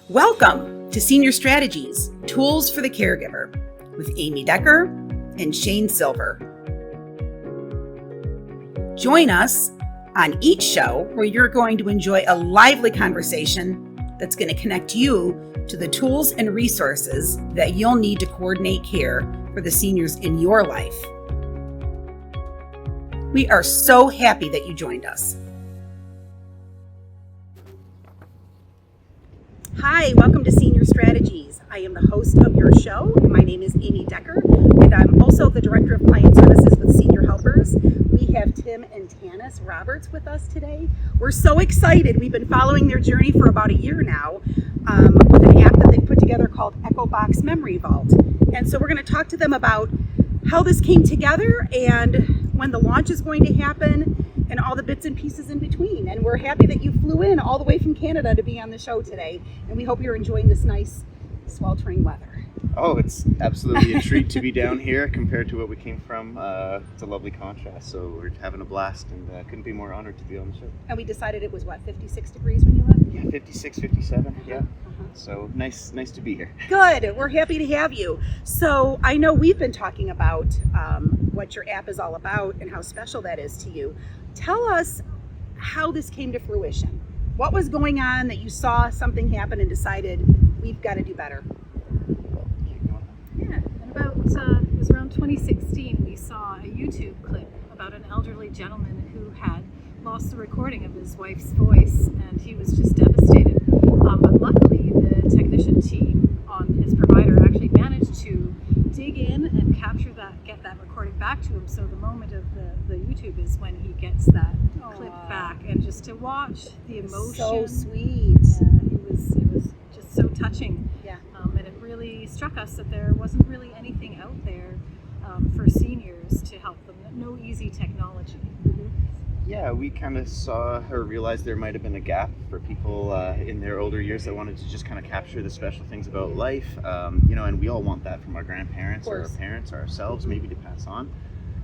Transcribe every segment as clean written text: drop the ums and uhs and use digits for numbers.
Welcome to Senior Strategies, Tools for the Caregiver with Amy Decker and Shane Silver. Join us on each show where you're going to enjoy a lively conversation that's going to connect you to the tools and resources that you'll need to coordinate care for the seniors in your life. We are so happy that you joined us. Hi, welcome to Senior Strategies. I am the host of your show. My name is Amy Decker, and I'm also the Director of Client Services with Senior Helpers. We have Tim and Tannis Roberts with us today. We're so excited. We've been following their journey for about a year now with an app that they've put together called Echobox Memory Vault. And so we're going to talk to them about how this came together and when the launch is going to happen and all the bits and pieces in between. And we're happy that you flew in all the way from Canada to be on the show today. And we hope you're enjoying this nice sweltering weather. Oh, it's absolutely a treat to be down here compared to what we came from. It's a lovely contrast. So we're having a blast and couldn't be more honored to be on the show. And we decided it was, 56 degrees when you left? Yeah, 56, 57, yeah. So nice to be here. Good. We're happy to have you. So I know we've been talking about what your app is all about and how special that is to you. Tell us how this came to fruition. What was going on that you saw something happen and decided we've got to do better? Yeah, and it was around 2016, we saw a YouTube clip about an elderly gentleman who had lost the recording of his wife's voice, and he was just devastated. But luckily, the technician team on his provider actually managed to dig in and capture that, get that recording back to him. So the moment of the YouTube is when he gets that clip back, and just to watch the emotion. So sweet. Yeah, it was just so touching. Yeah. And it really struck us that there wasn't really anything out there for seniors to help them. No easy technology. Mm-hmm. Yeah, we kind of saw or realized there might have been a gap for people in their older years that wanted to just kind of capture the special things about life. And we all want that from our grandparents or our parents or ourselves, maybe to pass on.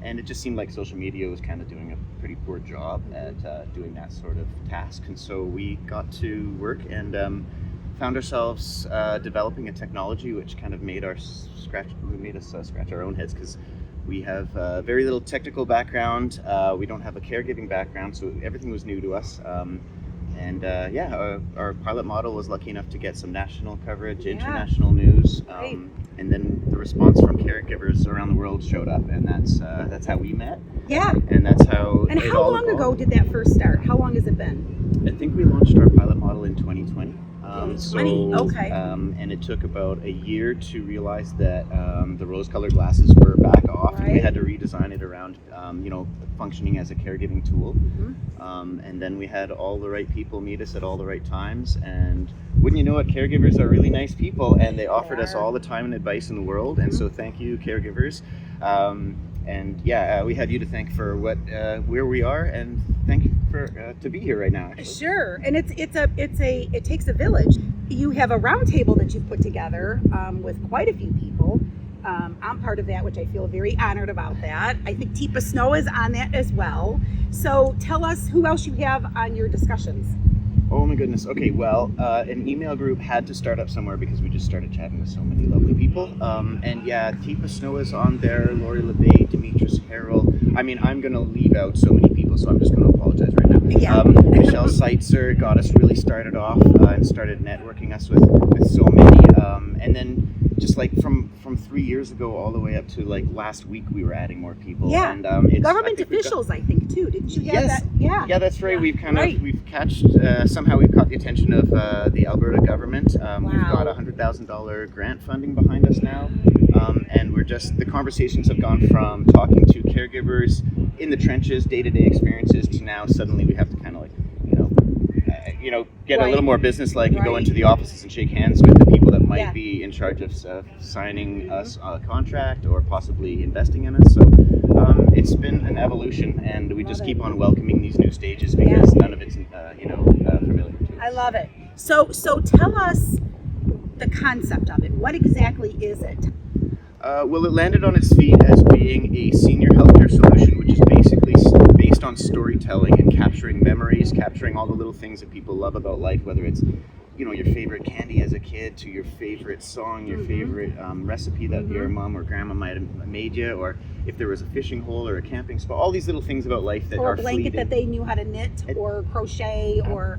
And it just seemed like social media was kind of doing a pretty poor job at doing that sort of task. And so we got to work and found ourselves developing a technology which kind of made us scratch our own heads, because we have very little technical background. We don't have a caregiving background, so everything was new to us. Our pilot model was lucky enough to get some national coverage, international news, and then the response from caregivers around the world showed up, and that's how we met. Yeah. And that's how. And how long ago did that first start? How long has it been? I think we launched our pilot model in 2020. Okay. And it took about a year to realize that the rose-colored glasses were back off, and we had to redesign it around, functioning as a caregiving tool. Mm-hmm. And then we had all the right people meet us at all the right times, and wouldn't you know it, caregivers are really nice people, and they offered us all the time and advice in the world. And so thank you, caregivers. We have you to thank for where we are, and thank you for to be here right now. Actually. Sure, and it takes a village. You have a roundtable that you've put together with quite a few people. I'm part of that, which I feel very honored about that. I think Tipa Snow is on that as well. So tell us who else you have on your discussions. Oh my goodness. Okay, well, an email group had to start up somewhere because we just started chatting with so many lovely people. Tipa Snow is on there, Lori LeBay, Demetrius Harrell. I mean, I'm going to leave out so many people, so I'm just going to apologize right now. Yeah. Michelle Seitzer got us really started off and started networking us with so many. And then just like from 3 years ago all the way up to like last week, we were adding more people. Yeah. And government officials, I think, too. Didn't you have that? Yeah. Yeah, that's right. We've somehow we've caught the attention of the Alberta government. We've got a $100,000 grant funding behind us now. And the conversations have gone from talking to caregivers in the trenches, day-to-day experiences, to now suddenly we have to kind of like, get a little more business-like and go into the offices and shake hands with the people that might be in charge of signing us a contract or possibly investing in us. So it's been an evolution, and we just keep on welcoming these new stages because none of it's familiar to us. I love it. So tell us the concept of it. What exactly is it? Well, it landed on its feet as being a senior healthcare solution, which is basically based on storytelling and capturing memories, capturing all the little things that people love about life, whether it's your favorite candy as a kid to your favorite song, your favorite recipe that your mom or grandma might have made you, or if there was a fishing hole or a camping spot, all these little things about life that or are a blanket fleeting. that they knew how to knit or crochet or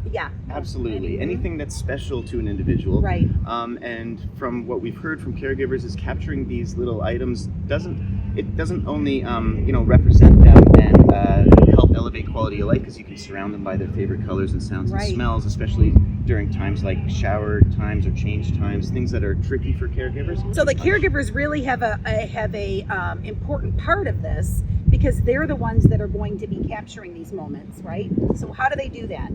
Absolutely. Anything that's special to an individual. Right. And from what we've heard from caregivers is capturing these little items doesn't only represent them and help elevate quality of life, because you can surround them by their favorite colors and sounds and smells, especially during times like shower times or change times, things that are tricky for caregivers. So the caregivers really have a important part of this, because they're the ones that are going to be capturing these moments, right? So how do they do that?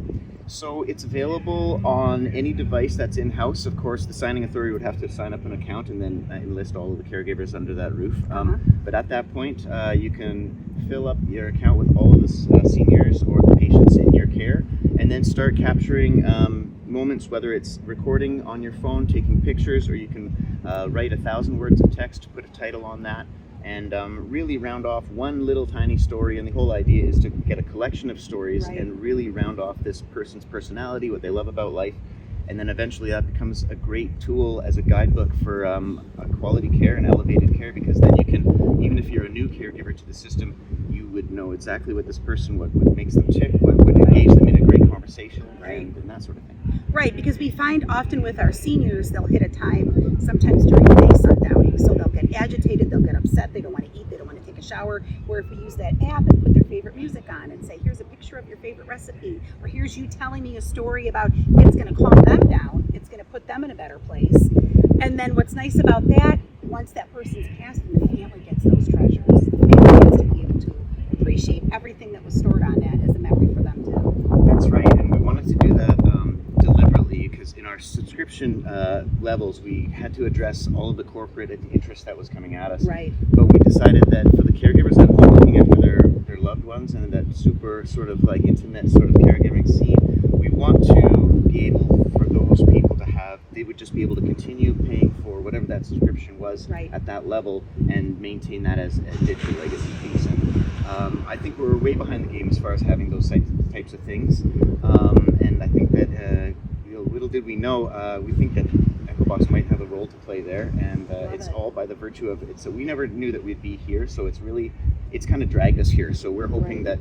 So it's available on any device that's in-house. Of course, the signing authority would have to sign up an account and then enlist all of the caregivers under that roof. But at that point, you can fill up your account with all of the seniors or the patients in your care, and then start capturing moments, whether it's recording on your phone, taking pictures, or you can write 1,000 words of text, put a title on that, and really round off one little tiny story. And the whole idea is to get a collection of stories and really round off this person's personality, what they love about life. And then eventually that becomes a great tool as a guidebook for a quality care and elevated care, because then you can, even if you're a new caregiver to the system, you would know exactly what this person, what makes them tick, what would engage them in a great conversation, and that sort of thing. Right, because we find often with our seniors, they'll hit a time sometimes during the day sundowning. So they'll get agitated, they'll get upset, they don't want to eat, they don't want to take a shower. Where if we use that app and put their favorite music on and say, here's a picture of your favorite recipe, or here's you telling me a story about, it's going to calm them down, it's going to put them in a better place. And then what's nice about that, once that person's passed, and the family gets those treasures, the family gets to be able to appreciate everything that was stored on that as a memory for them too. That's right, and we wanted to do that deliberately, because in our subscription levels, we had to address all of the corporate interest that was coming at us. Right. But we decided that for the caregivers at home looking after their loved ones and that super sort of like intimate sort of caregiving scene, we want to be able for those people to have, they would just be able to continue paying for whatever that subscription was at that level and maintain that as a digital legacy piece. And I think we're way behind the game as far as having those types of things. And I think that little did we know, we think that Echobox might have a role to play there, and it's all by the virtue of it. So we never knew that we'd be here, so it's kind of dragged us here. So we're hoping that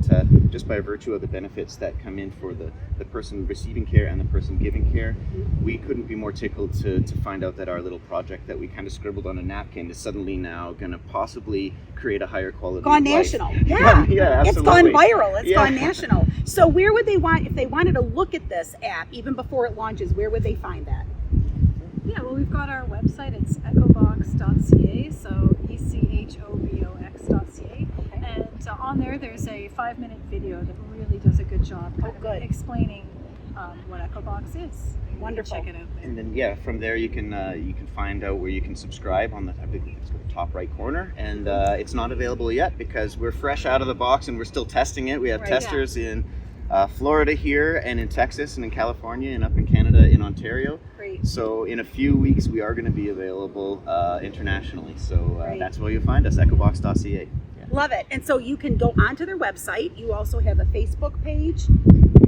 just by virtue of the benefits that come in for the person receiving care and the person giving care, we couldn't be more tickled to find out that our little project that we kind of scribbled on a napkin is suddenly now going to possibly create a higher quality of life. National. Yeah. Yeah, absolutely. It's gone viral. It's gone national. So where would they want, if they wanted to look at this app, even before it launches, where would they find that? Yeah, well, we've got our website. It's echobox.ca, so echobox.ca. And on there's a 5-minute video that really does a good job explaining what Echobox is. Wonderful. Check it out there. And then from there you can find out where you can subscribe on the top right corner. And it's not available yet because we're fresh out of the box and we're still testing it. We have testers in Florida here, and in Texas, and in California, and up in Canada, in Ontario. Great. So in a few weeks we are going to be available internationally. So that's where you'll find us, echobox.ca. Love it. And so you can go onto their website. You also have a Facebook page,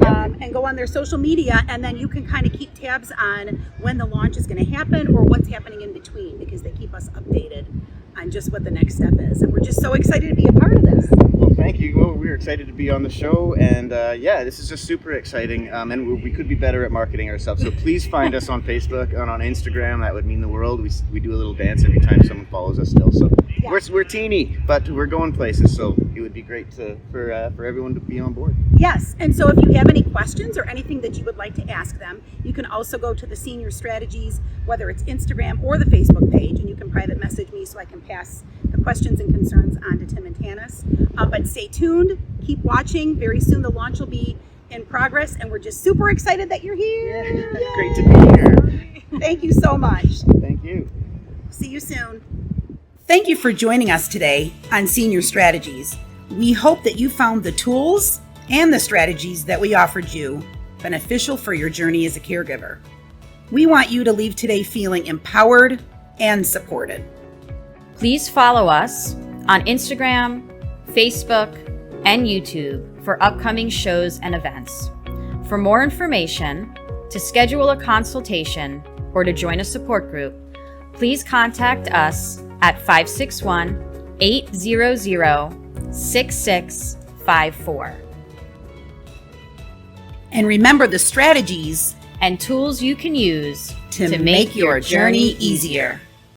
and go on their social media, and then you can kind of keep tabs on when the launch is going to happen or what's happening in between, because they keep us updated on just what the next step is. And we're just so excited to be a part of this. Well, thank you. Well, we're excited to be on the show, and this is just super exciting. And we could be better at marketing ourselves. So please find us on Facebook and on Instagram. That would mean the world. We do a little dance every time someone follows us still. So we're teeny, but we're going places. So it would be great for everyone to be on board. Yes, and so if you have any questions or anything that you would like to ask them, you can also go to the Senior Strategies, whether it's Instagram or the Facebook page, and you can private message me so I can pass the questions and concerns on to Tim and Tannis. But stay tuned, keep watching. Very soon the launch will be in progress, and we're just super excited that you're here. Yeah. Great to be here. Thank you so much. Thank you. See you soon. Thank you for joining us today on Senior Strategies. We hope that you found the tools and the strategies that we offered you beneficial for your journey as a caregiver. We want you to leave today feeling empowered and supported. Please follow us on Instagram, Facebook, and YouTube for upcoming shows and events. For more information, To schedule a consultation or to join a support group, please contact us at 561-800-6654. And remember the strategies And tools you can use to make your journey easier.